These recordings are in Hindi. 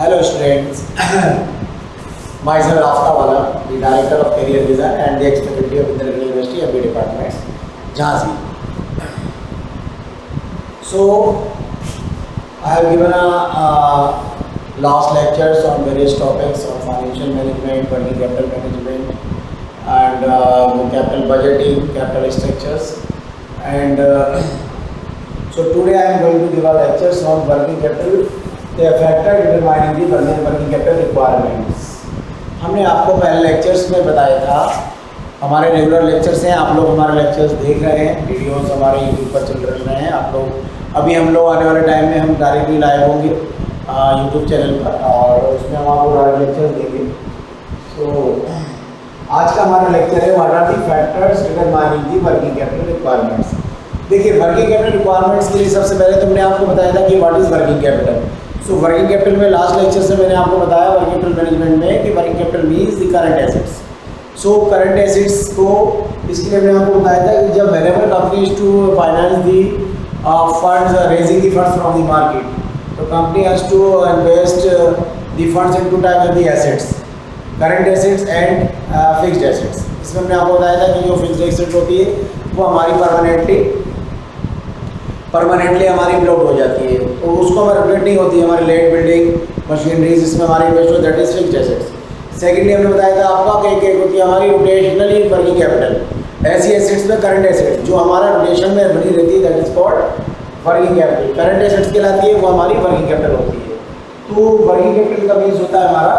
Hello students, myself Aftawala, the Director of Career Vision and the Ex-Faculty of Indira University MBA Department, Jhansi. So, I have given a last lectures on various topics on financial management, working capital management and capital budgeting, capital structures and so today I am going to give a lectures on working capital, the factor determining the working capital requirements. हमने आपको पहले लेक्चर्स में बताया था, हमारे रेगुलर लेक्चर्स हैं, आप लोग हमारे लेक्चर्स देख रहे हैं, वीडियोस हमारे यूट्यूब पर चल रहे हैं। आप लोग अभी हम लोग आने वाले टाइम में हम डायरेक्टली लाइव होंगे यूट्यूब चैनल पर और उसमें हम आपको डायरेक्ट लेक्चर्स देंगे। तो आज का हमारा लेक्चर है what are the factors determining the working capital requirements. देखिए वर्किंग कैपिटल रिक्वायरमेंट्स के लिए सबसे पहले तो मैंने आपको बताया था कि what is working capital. So working capital में लास्ट लेक्चर से मैंने आपको बताया वर्किंग कैपिटल मैनेजमेंट में कि working capital means the current assets. So current assets को इसके लिए मैंने आपको बताया था कि जब whenever companies to finance the funds raising the funds from the market, तो company has to invest the funds into type of the assets, current assets and fixed assets. इसमें मैंने आपको बताया था कि जो फिक्स्ड एसेट होती है वो हमारी परमानेंटली हमारी ब्लॉक हो जाती है, तो उसको हमारी अपडेट नहीं होती है। हमारी लैंड बिल्डिंग मशीनरीज इसमें हमारी इन्वेस्ट हो, that is fixed assets. Secondly हमने बताया था आपका कि एक होती है हमारी रोटेशनली वर्किंग कैपिटल, ऐसी एसेट्स में करंट एसेट्स जो हमारा रोटेशन में बनी रहती है, that is called working capital. Current assets कहलाती है, वो हमारी वर्किंग कैपिटल होती है। तो वर्किंग कैपिटल का मीन्स होता है हमारा,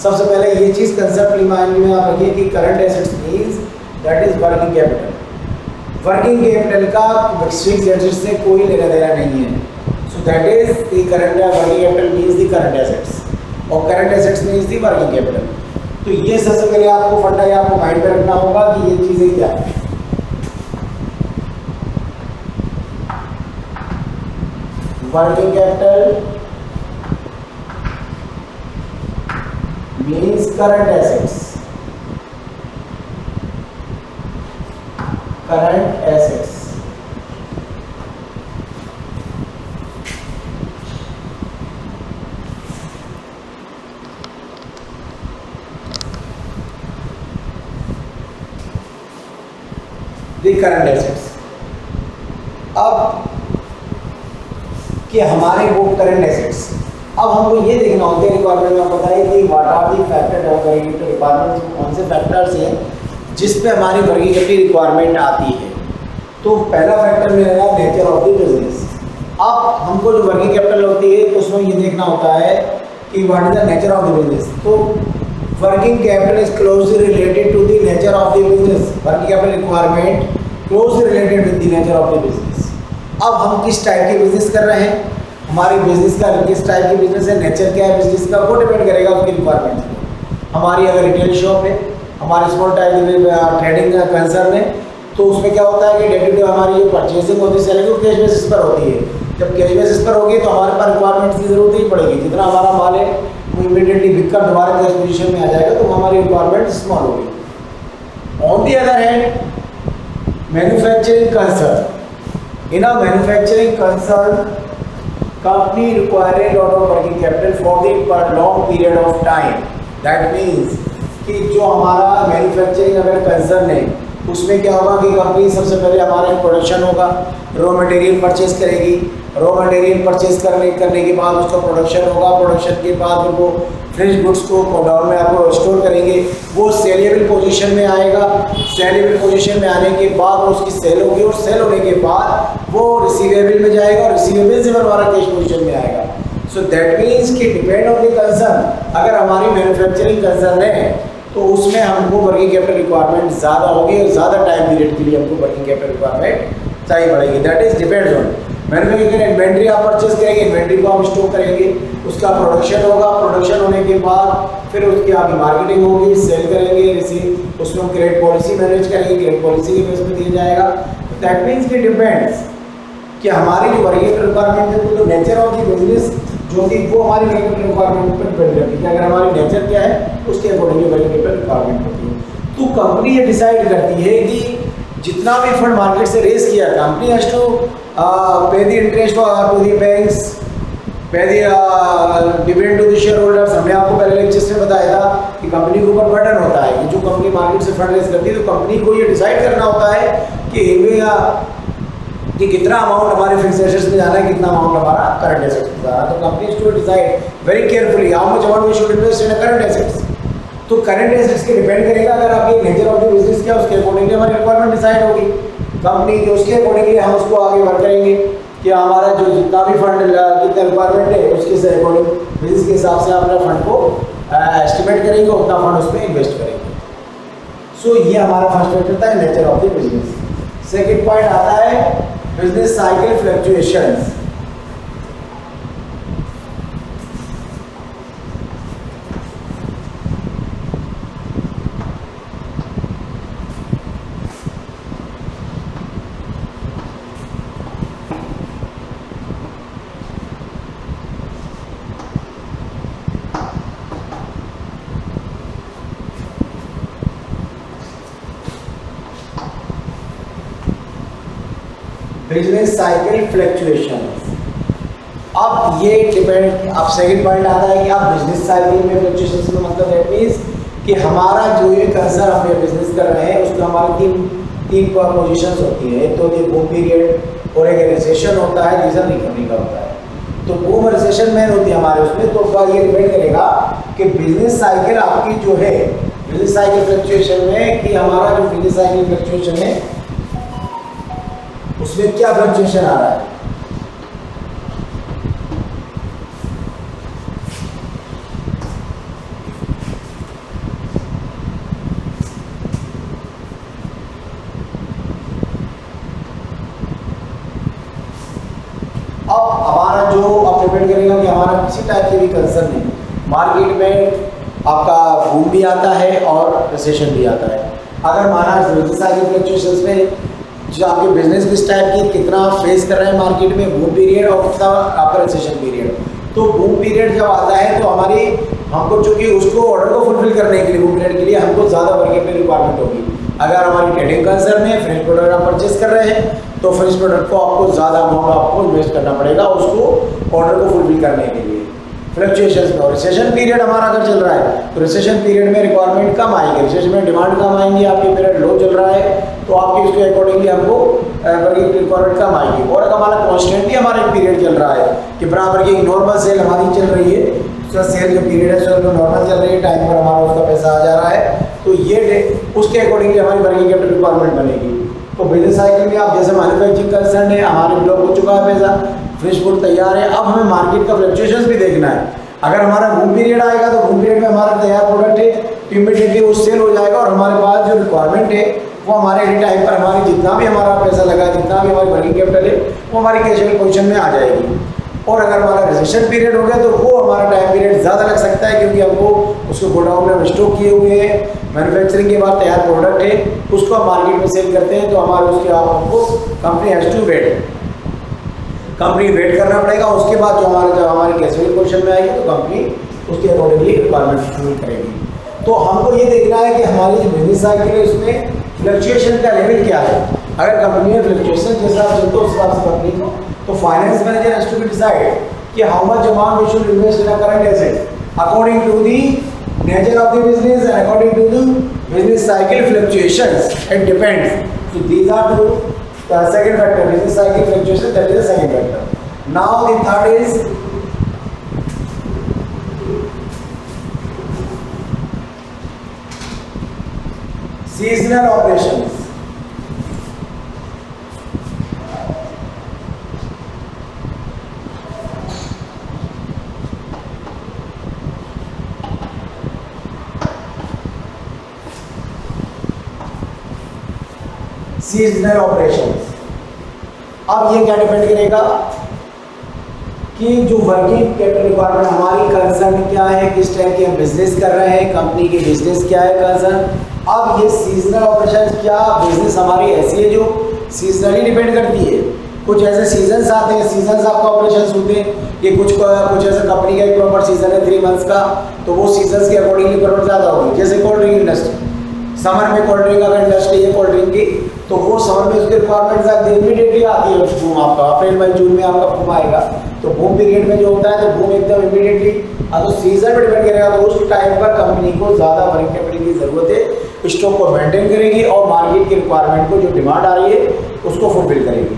सबसे पहले ये चीज़ कंसेप्ट माइंड में आप रखिए कि current assets means that is working capital. Working capital का फिक्स्ड एसेट्स से कोई लेना देना नहीं है। So that is the current working capital means the current assets और current assets means the working capital. तो ये सबसे पहले आपको फंडा या आपको माइंड में रखना होगा कि ये चीज़ें क्या है। Working capital means current assets, current assets. दी करंट एसेट्स। अब कि हमारे वो करंट एसेट्स, अब हमको ये देखना होता है रिक्वायरमेंट में बताइए कि what are the factor requirements, कौन से फैक्टर्स हैं जिस पे हमारी वर्किंग कैपिटल रिक्वायरमेंट आती है। तो पहला फैक्टर मेरा नेचर ऑफ द बिजनेस। अब हमको जो वर्किंग कैपिटल होती है तो उसमें ये देखना होता है कि what is the nature of the business. तो working capital is closely related to the nature of the business. Working capital requirement closely related with the nature of the business. अब हम किस टाइप के बिजनेस कर रहे हैं, हमारे बिजनेस का किस टाइप की बिजनेस है, नेचर क्या है बिजनेस का, वो डिपेंड करेगा उसकी रिक्वायरमेंट पे। हमारी अगर रिटेल शॉप है, हमारे स्मॉल टाइप ट्रेडिंग का कंसर्न है, तो उसमें क्या होता है कि डे टू डे हमारी जो परचेजिंग होती है सैलरी वो कैश बेसिस पर होती है। जब कैश बेसिस पर होगी तो हमारे पास रिक्वायरमेंट्स की जरूरत ही पड़ेगी। जितना हमारा माल है वो इमीडिएटली बिककर दोबारा कैश पोजीशन में आ जाएगा, तो हमारी रिक्वायरमेंट स्मॉल होगी। On the other hand manufacturing concern, in a manufacturing concern company require a lot of working capital for the long period of time. That means कि जो हमारा मैन्युफैक्चरिंग अगर कंसर्न है उसमें क्या होगा कि कंपनी सबसे पहले हमारा प्रोडक्शन होगा, रॉ मटेरियल परचेज करेगी, रॉ मटेरियल परचेज करने के बाद उसका प्रोडक्शन होगा, प्रोडक्शन के बाद फिर वो फ्रेश गुड्स को गोडाउन में आपको स्टोर करेंगे, वो सेलेबल पोजीशन में आएगा। सेलेबल पोजीशन में आने के बाद उसकी सेल होगी और सेल होने के बाद वो रिसीवेबल में जाएगा और रिसीवेबल से हमारा कैश पोजीशन में आएगा। सो दैट मीन्स कि डिपेंड ऑन द कंसर्न, अगर हमारी मैन्युफैक्चरिंग कंसर्न है तो उसमें हमको वर्किंग कैपिटल रिक्वायरमेंट ज़्यादा होगी और ज़्यादा टाइम पीरियड के लिए हमको वर्किंग कैपिटल रिक्वायरमेंट चाहिए पड़ेगी। That is depends on manufacturing. Inventory आप परचेज करेंगे, इन्वेंट्री को आप स्टोर करेंगे, उसका प्रोडक्शन होगा, प्रोडक्शन होने के बाद फिर उसकी आपकी मार्केटिंग होगी, सेल करेंगे, रिसीव, उसमें हम क्रेडिट पॉलिसी मैनेज करेंगे, क्रेडिट पॉलिसी के बेस पे दिया जाएगा। दैट मीन्स कि डिपेंड्स कि हमारी जो वर्किंग कैपिटल रिक्वायरमेंट है तो नेचर ऑफ द बिजनेस जो कि वो हमारी वर्किंग कैपिटल रिक्वायरमेंट पर डिपेंड करती है। अगर हमारी नेचर क्या है उसके अकॉर्डिंग वर्किंग कैपिटल रिक्वायरमेंट होती है। तो कंपनी ये डिसाइड करती है कि जितना भी फंड मार्केट से रेस किया, company has to pay the interest to the banks पहले dividend to the shareholders, हमने आपको पहले लेक्चर्स में बताया था कि कंपनी के ऊपर बर्डन होता है कि जो कंपनी मार्केट से फंड रेज करती है तो कंपनी को ये डिसाइड करना होता है कि कितना अमाउंट हमारे फिक्स एसेट्स में जाना है, कितना अमाउंट हमारा करंट एसेट्स में जाना है। तो company to decide very carefully how much amount we should invest in current assets. तो करंट एसेट्स के डिपेंड करेगा, अगर आपकी नेचर ऑफ द बिजनेस क्या उसके अकॉर्डिंगली हमारी रिक्वायरमेंट डिसाइड होगी कंपनी के, उसके अकॉर्डिंगली हम उसको आगे वर्क करेंगे कि हमारा जो जितना भी फंड कितना रिक्वायरमेंट है उसके अकॉर्डिंग बिजनेस के हिसाब से अपना फंड को एस्टिमेट करेंगे, उतना फंड उसमें इन्वेस्ट करेंगे। सो ये हमारा फर्स्ट फैक्टर था nature of the business. Second point आता है business cycle fluctuations. Business cycle fluctuations. अब ये डिपेंड, अब सेकंड पॉइंट आता है कि आप बिजनेस साइकिल में फ्लक्चुएशंस में मतलब दैट मींस कि हमारा जो ये कंसर्न हम ये बिजनेस कर रहे हैं उसमें हमारी तीन पोजीशंस होती है। एक तो ये बूम पीरियड और एक रिसेशन होता है, रीजन रिकवरी का होता है। तो बूम रिसेशन में होती है हमारे उसमें, तो ये डिपेंड करेगा कि बिजनेस साइकिल आपकी जो है बिजनेस साइकिल फ्लक्चुएशन में कि हमारा जो बिजनेस साइकिल फ्लक्चुएशन है उसमें क्या फ्लक्चुएशन आ रहा है। अब हमारा जो अब डिपेंड करेगा कि हमारा किसी टाइप के भी कंसर्न है, मार्केट में आपका बूम भी आता है और रिसेशन भी आता है। अगर माना बिजनेस साइकिल फ्लक्चुएशंस में जो आपके बिजनेस किस टाइप की कितना फेस कर रहे हैं मार्केट में बूम पीरियड और कितना आपका रिसेशन पीरियड, तो बूम पीरियड जब आता है तो हमारी हमको चूंकि उसको ऑर्डर को फुलफिल करने के लिए बूम पीरियड के लिए हमको ज़्यादा वर्किंग की रिक्वायरमेंट होगी। अगर हमारी ट्रेडिंग कंसर्न है, फिनिश प्रोडक्ट आप परचेस कर रहे हैं तो फिनिश प्रोडक्ट को आपको ज़्यादा अमाउंट आपको इन्वेस्ट करना पड़ेगा उसको ऑर्डर को फुलफिल करने के लिए फ्लक्चुएशंस में। और रिसेशन पीरियड हमारा अगर चल रहा है तो रिसेशन पीरियड में रिक्वायरमेंट कम आएगी, रिसेशन में डिमांड कम आएंगी, आपके पीरियड लो चल रहा है तो आपकी उसके अकॉर्डिंगली हमको वर्किंग रिक्वायरमेंट कम आएगी। और अगर हमारा कॉन्स्टेंटली हमारा एक पीरियड चल रहा है कि बराबर की नॉर्मल सेल हमारी चल रही है, उसका सेल जो पीरियड है उसमें नॉर्मल चल रही है, टाइम पर हमारा उसका पैसा आ जा रहा है, तो ये उसके अकॉर्डिंगली हमारी वर्किंग कैपिटल रिक्वायरमेंट बनेगी। तो बिजनेस साइकिल में आप जैसे मैन्युफैक्चरिंग कंसर्न है, हमारे ब्लॉक हो चुका है पैसा, फिनिश गुड तैयार है, अब हमें मार्केट का फ्लक्चुएशंस भी देखना है। अगर हमारा बूम पीरियड आएगा तो बूम पीरियड में हमारा तैयार प्रोडक्ट है तो इमीडिएटली वो सेल हो जाएगा और हमारे पास जो रिक्वायरमेंट है वो हमारे टाइम पर हमारी जितना भी हमारा पैसा लगा, जितना भी हमारी वर्किंग कैपिटल है वो हमारी कैश पोजीशन में आ जाएगी। और अगर हमारा रिसेशन पीरियड हो गया तो वो हमारा टाइम पीरियड ज़्यादा लग सकता है क्योंकि हमको उसको गोडाउन में स्टॉक किए हुए हैं, मैन्युफैक्चरिंग के बाद तैयार प्रोडक्ट है उसको हम मार्केट में सेल करते हैं तो हमारे उसके आपको company has to wait, company wait करना पड़ेगा। उसके बाद जो जब हमारी कैश पोजीशन में आएगी तो कंपनी उसके अकॉर्डिंगली रिक्वायरमेंट फुलफिल करेगी। तो हमको ये देखना है कि हमारी जो बिजनेस साइकिल है उसमें फ्लक्चुएशन का लेवल क्या है। अगर कंपनी में फ्लक्चुएशन जैसा चलते उस हिसाब से कंपनी को तो finance manager has to be decide कि how much amount we should invest in a current asset according to the nature of the business and according to the business cycle fluctuations, it depends. So these are the second factor, business cycle fluctuation, that is the second factor. Now the third is seasonal operations. Seasonal operations. अब ये क्या डिपेंड करेगा कि जो वर्किंग कैपिटल रिक्वायरमेंट हमारी कंसर्न क्या है, किस टाइप के हम बिजनेस कर रहे हैं, कंपनी की बिजनेस क्या है कंसर्न। अब ये सीजनल ऑपरेशंस क्या बिजनेस हमारी ऐसी है जो सीजनली डिपेंड करती है। कुछ ऐसे सीजन्स आते हैं, सीजन्स आपका ऑपरेशंस होते हैं कि कुछ ऐसे कंपनी का एक प्रॉपर सीजन है 3 मंथ्स का तो वो सीजन्स के अकॉर्डिंगली प्रॉपर ज़्यादा होगी। जैसे कोल्ड ड्रिंक इंडस्ट्री, समर में कोल्ड ड्रिंक अगर इंडस्ट्री है कोल्ड ड्रिंक की तो वो समर में उसके रिक्वायरमेंट इमीडिएटली आती है। बूम आपका अप्रैल मई जून में आपका बूम आएगा, तो बूम पीरियड में जो होता है तो बूम एकदम इमीडिएटली, तो सीजन पर डिपेंड करेगा। तो उस टाइम पर कंपनी को ज़्यादा वर्किंग कैपिटल की ज़रूरत है, स्टॉक को मेंटेन करेगी और मार्केट की रिक्वायरमेंट को जो डिमांड आ रही है उसको फुलफिल करेगी।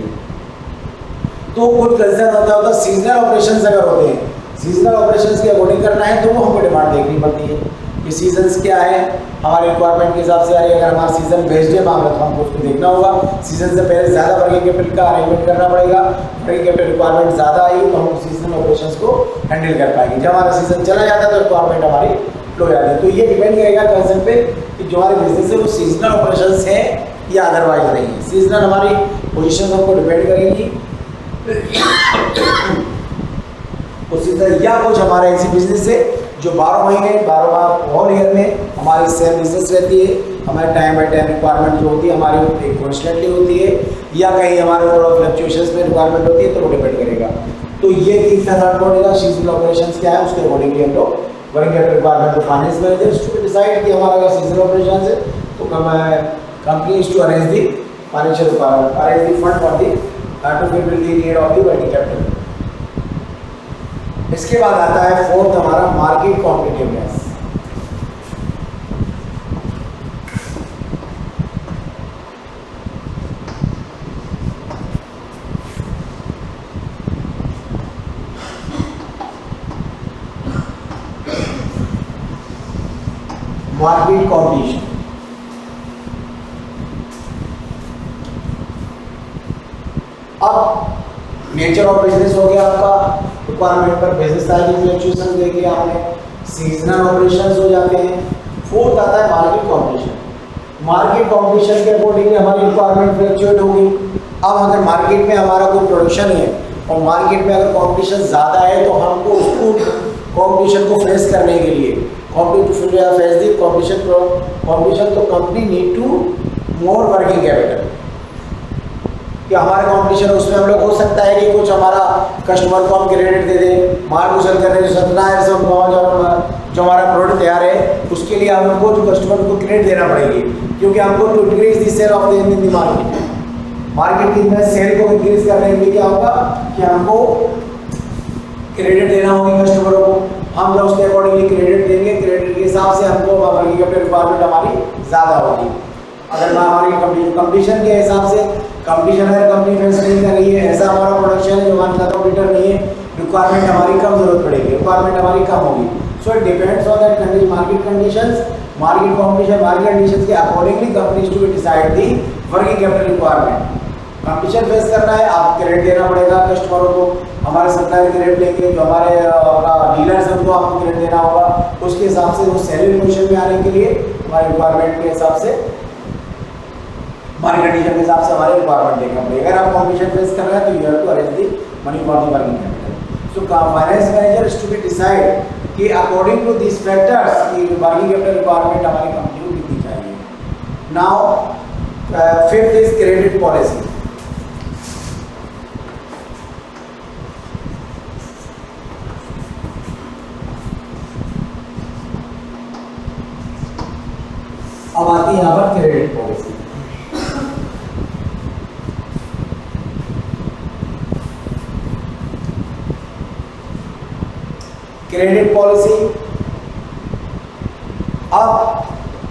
तो कुछ कंसर्न होता है सीजनल ऑपरेशंस अगर होते हैं, सीजनल ऑपरेशंस के अकॉर्डिंग करना है तो वो हमको डिमांड देखनी पड़ती है। ये सीजन्स क्या है हमारे रिक्वायरमेंट के हिसाब से आ रही है। अगर हमारा सीजन बेस्ड है मामला तो हमको उसको देखना होगा। सीजन से पहले ज़्यादा वर्किंग कैपिटल का अरेंजमेंट करना पड़ेगा। वर्किंग कैपिटल रिक्वायरमेंट ज़्यादा आई तो हम सीजनल ऑपरेशंस को हैंडल कर पाएंगे। जब हमारा सीजन चला जाता है तो रिक्वायरमेंट हमारी लो जाती है। तो ये डिपेंड करेगा कंसर्न पे कि जो हमारे बिजनेस है वो सीजनल ऑपरेशंस है या अदरवाइज नहीं है। सीजनल हमारी पोजिशन हमको डिपेंड करेगी उसी तरह, या कुछ हमारा ऐसी बिजनेस है जो 12 महीने 12 माह होल ईयर में हमारी सेम बिजनेस रहती है। हमारे टाइम बाई टाइम रिक्वायरमेंट जो होती है हमारी एक कॉन्स्टेंटली होती है, या कहीं हमारे थोड़ा फ्लक्चुएशंस में रिक्वायरमेंट होती है तो वो डिपेंड करेगा। तो ये तीन मेथड पड़ेगा। सीजनल ऑपरेशंस क्या है उसके अकॉर्डिंगली हम लोग वर्किंग कैपिटल रिक्वायरमेंट तो फाइनेंस मैनेजर्स टू डिसाइड कि हमारा अगर सीजनल ऑपरेशंस है तो company is to arrange the financial requirement, arrange the fund for the to fulfil the need of the working capital. इसके बाद आता है फोर्थ हमारा मार्केट कॉम्पिटिटिवनेस। मार्केट कॉम्पिटिशन अब नेचर ऑफ बिजनेस हो गया आपका, रिक्वायरमेंट पर बिजनेस साइज फ्लक्चुएशन देख लिया आपने, सीजनल ऑपरेशंस हो जाते हैं। फोर्थ आता है मार्केट कॉम्पिटिशन। मार्केट कॉम्पिटिशन के अकॉर्डिंग हमारी रिक्वायरमेंट फ्लक्चुएट होगी। अब अगर मार्केट में हमारा कोई प्रोडक्शन है और मार्केट में अगर कॉम्पिटिशन ज़्यादा है तो हमको उसको कॉम्पिटिशन को फेस करने के लिए कॉम्पिटिशन तो company need to more working capital. कि हमारे कंपटीशन है उसमें हम लोग हो सकता है कि कुछ हमारा कस्टमर को हम क्रेडिट दे दें, मार्केटिंग कर रहे सप्लायर से जो हमारा प्रोडक्ट तैयार है उसके लिए हमको जो कस्टमर को क्रेडिट देना पड़ेगी, क्योंकि हमको to increase the sale of the in the market की सेल को इंक्रीज करने के लिए क्या होगा कि हमको क्रेडिट देना होगी कस्टमरों को। हम जब उसके अकॉर्डिंगली क्रेडिट देंगे, क्रेडिट के हिसाब से हमको वर्किंग कैपिटल रिक्वायरमेंट हमारी ज़्यादा होगी। अगर हमारी कंपटीशन के हिसाब से कंपटीशन अगर कंपनी फेस नहीं कर रही है, ऐसा हमारा प्रोडक्शन है जो हमारे साथ कंपटीटर नहीं है, रिक्वायरमेंट हमारी कम जरूरत पड़ेगी, रिक्वायरमेंट हमारी कम होगी। So it depends on that condition, market conditions, market competition, market conditions के accordingly companies to decide the working capital requirement. Competition face करना है, आप क्रेडिट देना पड़ेगा कस्टमरों को, हमारे सप्लायर क्रेडिट लेंगे, जो हमारे डीलर्स हैं उनको आपको क्रेडिट देना होगा। उसके हिसाब से वो सेलिंग पोजीशन में आने के लिए हमारे रिक्वायरमेंट के हिसाब से, मार्केट कंडीशन के हिसाब से हमारे रिक्वायरमेंट देखना पड़ेगा। अगर आप कॉम्पिटिशन फेस कर रहे हैं तो you have to arrange the money for the working capital. So finance manager is to be decide कि अकॉर्डिंग टू दिस फैक्टर्स की वर्किंग कैपिटल रिक्वायरमेंट हमारी कंपनी को कितनी चाहिए। Now fifth is credit policy. अब आती है यहाँ पर क्रेडिट पॉलिसी। क्रेडिट पॉलिसी, अब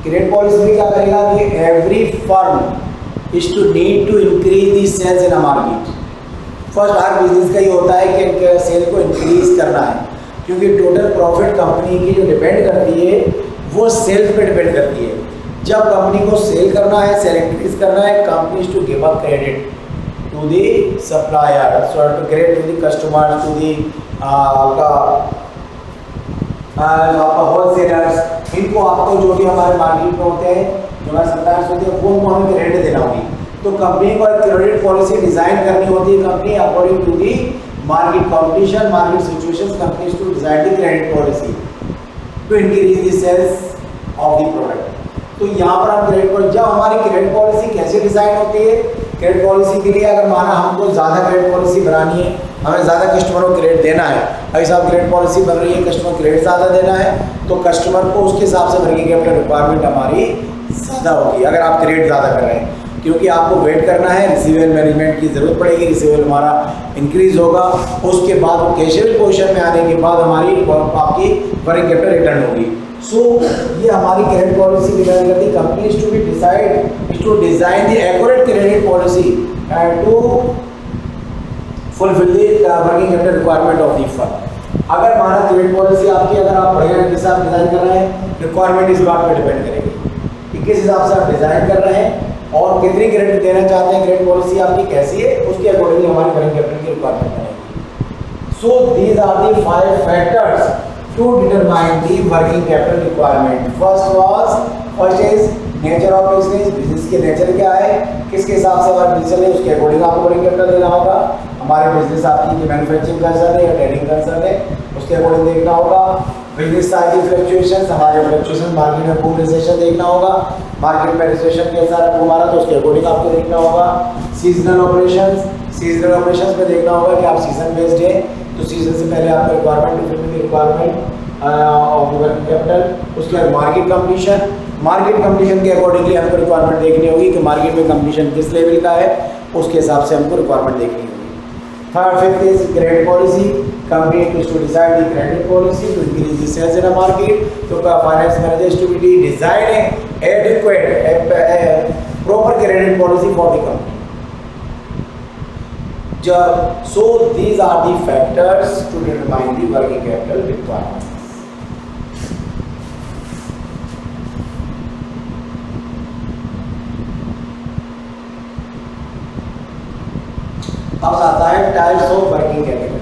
क्रेडिट पॉलिसी में क्या करेगा कि every firm is to need to increase the sales in a market. First her business का ये होता है कि सेल को इंक्रीज करना है, क्योंकि टोटल प्रॉफिट कंपनी की जो डिपेंड करती है वो सेल्स पे डिपेंड करती है। जब कंपनी को सेल करना है, सेल इंक्रीज करना है, company is to give a credit to the supplier, so to credit to the customer, to the आपका होलसेलर्स, इनको आपको जो भी हमारे मार्केट में होते हैं, जो हमारे सप्लायर्स होते हैं, वो उनको हमें क्रेडिट देना होगी। तो कंपनी को एक क्रेडिट पॉलिसी डिजाइन करनी होती है। Company according to the market competition, market situations, companies to design the credit policy to increase the sales of the product. तो यहाँ पर हम क्रेडिट पॉलिसी, जब हमारी क्रेडिट पॉलिसी कैसे डिजाइन होती है, क्रेडिट पॉलिसी के लिए अगर माना हमको ज़्यादा क्रेडिट पॉलिसी बनानी है, हमें ज़्यादा कस्टमरों को क्रेडिट देना है, ऐसा क्रेडिट पॉलिसी बन रही है, कस्टमर क्रेडिट ज़्यादा देना है, तो कस्टमर को उसके हिसाब से वर्किंग कैपिटल रिक्वायरमेंट हमारी ज़्यादा होगी अगर आप क्रेडिट ज़्यादा कर रहे हैं। क्योंकि आपको वेट करना है, रिसीवेबल मैनेजमेंट की ज़रूरत पड़ेगी, रिसीवेबल हमारा इंक्रीज होगा, उसके बाद वो कैशेबल पोजीशन में आने के बाद हमारी आपकी वर्किंग कैपिटल रिटर्न होगी। सो ये हमारी क्रेडिट पॉलिसी डिजाइन करती है। Company is to be decide is to design the accurate credit policy to fulfil the working capital requirement of the firm. अगर माना क्रेडिट पॉलिसी आपकी, अगर आप बढ़िया जैसे आप डिजाइन कर रहे हैं, रिक्वायरमेंट इस बात पर डिपेंड करेगी कि किस हिसाब से आप डिजाइन कर रहे हैं और कितनी क्रेडिट देना चाहते हैं, क्रेडिट पॉलिसी आपकी कैसी है, उसके अकॉर्डिंगली हमारी वर्किंग कैपिटल की रिक्वायरमेंट बनेगी। So these are the 5 factors to determine the working capital requirement. First is nature of business. Business के नेचर क्या है, किसके हिसाब से हमारा बिजनेस चले, उसके अकॉर्डिंग आपको वर्किंग कैपिटल देना होगा। हमारे बिजनेस आपकी मैन्युफैक्चरिंग कंसर्न है या ट्रेडिंग कंसर्न है, उसके अकॉर्डिंग देखना होगा। बिजनेस साइज की फ्लक्चुएशंस, हमारे फ्लक्चुएशन मार्केट में बूम रिसेशन देखना होगा, मार्केट में रिसेशन कैसा है हमारा, तो उसके अकॉर्डिंग आपको देखना होगा। सीजनल ऑपरेशंस में देखना होगा कि आप सीजन बेस्ड है, तो सीजन से पहले आपका requirement to fill requirement of working capital. उसके बाद मार्केट कंडीशन के अकॉर्डिंगली हमको रिक्वायरमेंट देखनी होगी कि मार्केट में कंडीशन किस लेवल का है, उसके हिसाब से हमको रिक्वायरमेंट देखनी होगी। Fifth is credit policy. Company is to decide the credit policy to increase the sales in the market. तो finance manager is to be design adequate proper credit policy for the company. So these are the factors to determine the working capital requirements. अब आता है types of working capital.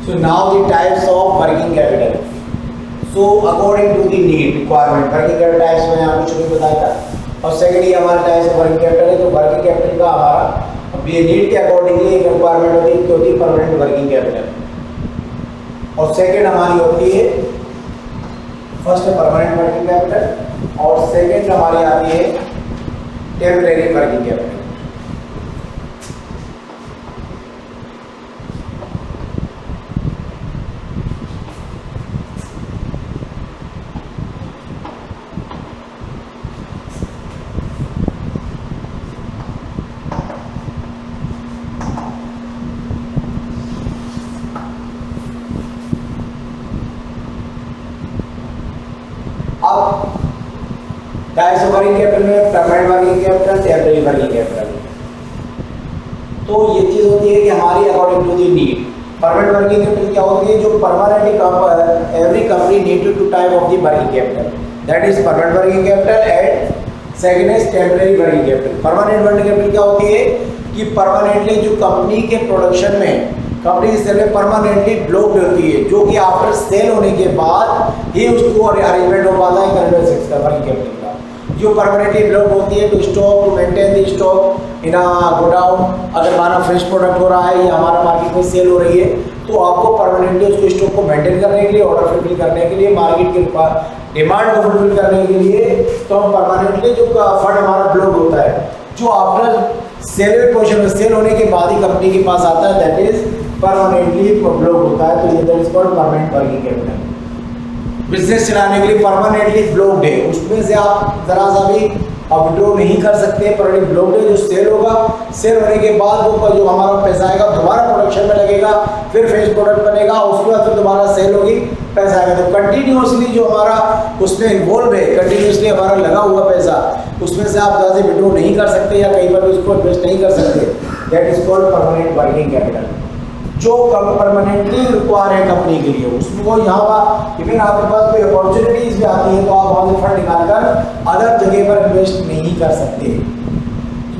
So now the types of working capital. So according to the need requirement, working capital types मैंने आपको शुरू में बताया था। और सेकेंडली हमारा टाइप्स ऑफ वर्किंग कैपिटल है, तो वर्किंग कैपिटल का हमारा ये नीड के अकॉर्डिंगली एक रिक्वायरमेंट होती है, तो होती है परमानेंट वर्किंग कैपिटल। और सेकेंड हमारी होती है, फर्स्ट है परमानेंट वर्किंग कैपिटल और सेकेंड हमारी आती है टेम्परेरी वर्किंग कैपिटल। अब टाइप्स ऑफ वर्किंग कैपिटल में permanent working capital, temporary working capital. तो ये चीज होती है कि हमारी according to the need. Permanent working capital क्या होती है? जो permanently every company needed to type of the working capital, that is permanent working capital and second is temporary working capital. Permanent working capital क्या होती है कि परमानेंटली जो कंपनी के प्रोडक्शन में, कंपनी की सेल में परमानेंटली ब्लॉक्ड होती है, जो कि आफ्टर सेल होने के बाद ही उसको अरेंजमेंट हो पाता है करंट एसेट्स का वर्किंग कैपिटल का। जो परमानेंटली ब्लॉक्ड होती है to stock, to maintain the stock in a godown. अगर माना फ्रेश प्रोडक्ट हो रहा है या हमारा मार्केट में सेल हो रही है, तो आपको परमानेंटली उसको स्टॉक को मेंटेन करने के लिए, ऑर्डर फुलफिल करने के लिए, मार्केट के डिमांड को फुलफिल करने के लिए, तो हम परमानेंटली जो फंड हमारा ब्लॉक होता है, जो आफ्टर सेल पोर्शन में सेल होने के बाद ही कंपनी के पास आता है, दैट इज परमानेंटली ब्लॉक होता है। तो ये that is called permanent working capital. Business चलाने के लिए परमानेंटली ब्लॉक्ड है, उसमें से आप जरा सा भी विड्रॉ नहीं कर सकते। परमानेंटली ब्लॉक्ड है, जो सेल होगा, सेल होने के बाद वो जो हमारा पैसा आएगा दोबारा प्रोडक्शन में लगेगा, फिर फ्रेश प्रोडक्ट बनेगा, उसके बाद फिर दोबारा सेल होगी, पैसा आएगा। तो कंटिन्यूअसली जो हमारा उसमें इन्वॉल्व है, कंटिन्यूअसली हमारा लगा हुआ पैसा, उसमें से आप ज़्यादा विड्रॉ नहीं कर सकते या कई बार उसको इन्वेस्ट नहीं कर सकते, that is called permanent working capital. जो परमानेंटली रिक्वायर है कंपनी के लिए, उसको यहाँ पर इवन आपके पास कोई अपॉर्चुनिटीज भी आती है तो आप वहाँ से फंड निकालकर अदर जगह पर इन्वेस्ट नहीं कर सकते,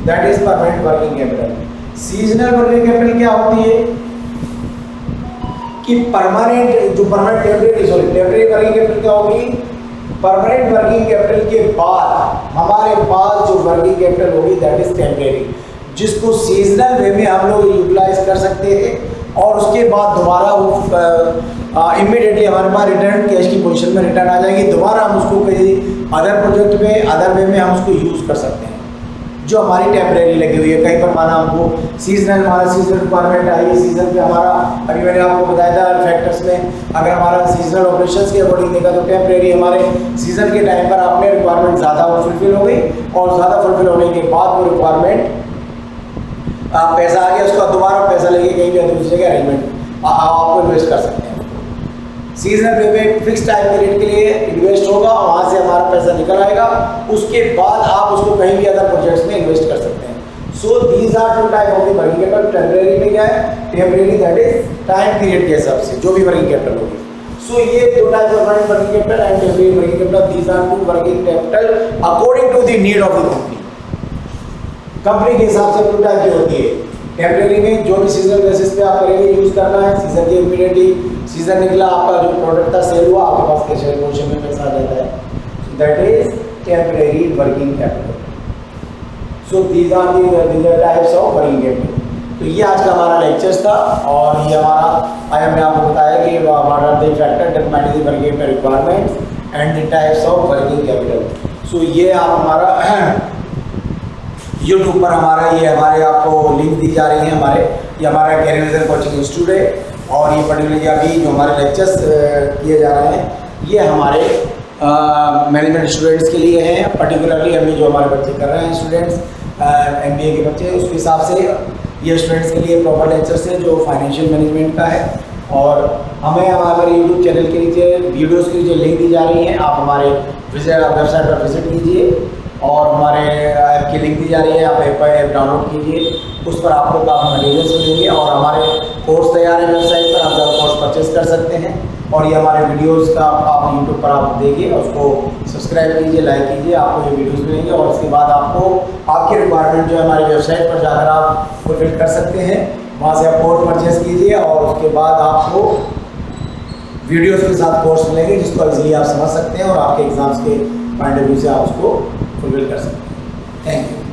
that is permanent working capital. Seasonal working capital क्या होती है कि परमानेंट जो परमानेंट टेम्परेरी वर्किंग कैपिटल क्या होगी? परमानेंट वर्किंग कैपिटल के बाद हमारे पास जो वर्किंग कैपिटल होगी दैट इज टेम्परेरी, जिसको सीजनल वे में हम लोग यूटिलाइज कर सकते हैं और उसके बाद दोबारा वो इमीडिएटली हमारे पास रिटर्न कैश की पोजीशन में रिटर्न आ जाएगी, दोबारा हम उसको कहीं अदर प्रोजेक्ट में अदर वे में हम उसको यूज़ कर सकते हैं। जो हमारी टेम्परेरी लगी हुई है, कहीं पर माना हमको सीजनल, हमारा सीजनल रिक्वायरमेंट आई है, सीजन पे हमारा, अभी मैंने आपको बताया था फैक्टर्स में, अगर हमारा सीजनल ऑपरेशंस के अकॉर्डिंग देखा तो टेम्परेरी हमारे सीजन के टाइम पर अपने रिक्वायरमेंट ज़्यादा फुलफिल हो गई और ज़्यादा फुलफिल होने के बाद वो रिक्वायरमेंट पैसा आ गया, उसका दोबारा पैसा लेके कहीं भी दूसरी जगह अरेंजमेंट आपको इन्वेस्ट कर सकते हैं। सीजनल पे पे फिक्स टाइम पीरियड के लिए इन्वेस्ट होगा, वहाँ से हमारा पैसा निकल आएगा, उसके बाद आप उसको कहीं भी अदर प्रोजेक्ट्स में इन्वेस्ट कर सकते हैं। So these are two type of the working capital. Temporary में क्या है? Temporary that is time period के हिसाब से जो भी वर्किंग कैपिटल होगी। सो ये दो type of working capital and temporary working capital, these are two working capital according to the need of the company. Company के हिसाब से टू टाइप की होती है। टेम्परेरी में जो भी सीजनल बेसिस पे आप करेंगे, यूज करना है, सीजन के इमीडिएटली सीजन निकला, आपका जो प्रोडक्ट था सेल हुआ, आपके पास कैश पोजीशन में पैसा आ जाता है, that is temporary working capital. So these are the types of working capital. तो ये आज का हमारा लेक्चर्स था और ये हमारा आज हमने आपको बताया कि what are the factor determining the working capital requirements and the types of working capital. So ये आप हमारा यूट्यूब पर हमारा ये हमारे आपको लिंक दी जा रही है, ये हमारा कैरियर विजन कोचिंग इंस्टीट्यूट है और ये पर्टिकुलरली अभी जो हमारे लेक्चर्स किए जा रहे हैं ये हमारे मैनेजमेंट स्टूडेंट्स के लिए हैं। पर्टिकुलरली अभी जो हमारे बच्चे कर रहे हैं स्टूडेंट्स MBA के बच्चे, उसके हिसाब से ये स्टूडेंट्स के लिए प्रॉपर लेक्चर्स हैं जो फाइनेंशियल मैनेजमेंट का है। और हमें हमारे यूट्यूब चैनल के नीचे वीडियोज़ की जो लिंक दी जा रही है, आप हमारे वेबसाइट पर विजिट कीजिए और हमारे ऐप की लिंक दी जा रही है, आप ऐप डाउनलोड कीजिए, उस पर आपको काफ़ी मटेरियल्स मिलेंगे और हमारे कोर्स तैयार है वेबसाइट पर, आप कोर्स परचेज कर सकते हैं। और ये हमारे वीडियोस का आप यूट्यूब पर आप देखिए, उसको सब्सक्राइब कीजिए, लाइक कीजिए, आपको ये वीडियोस मिलेंगे और उसके बाद आपको आपकी रिक्वायरमेंट जो है हमारी वेबसाइट पर जाकर आप फुलफिल कर सकते हैं। वहाँ से आप कोर्स परचेज कीजिए और उसके बाद आपको वीडियोज़ के साथ कोर्स मिलेंगे जिसको ईजिली आप समझ सकते हैं और आपके एग्ज़ाम्स के पॉइंट ऑफ व्यू से आप उसको फुलफिल कर सकते हैं। Thank you.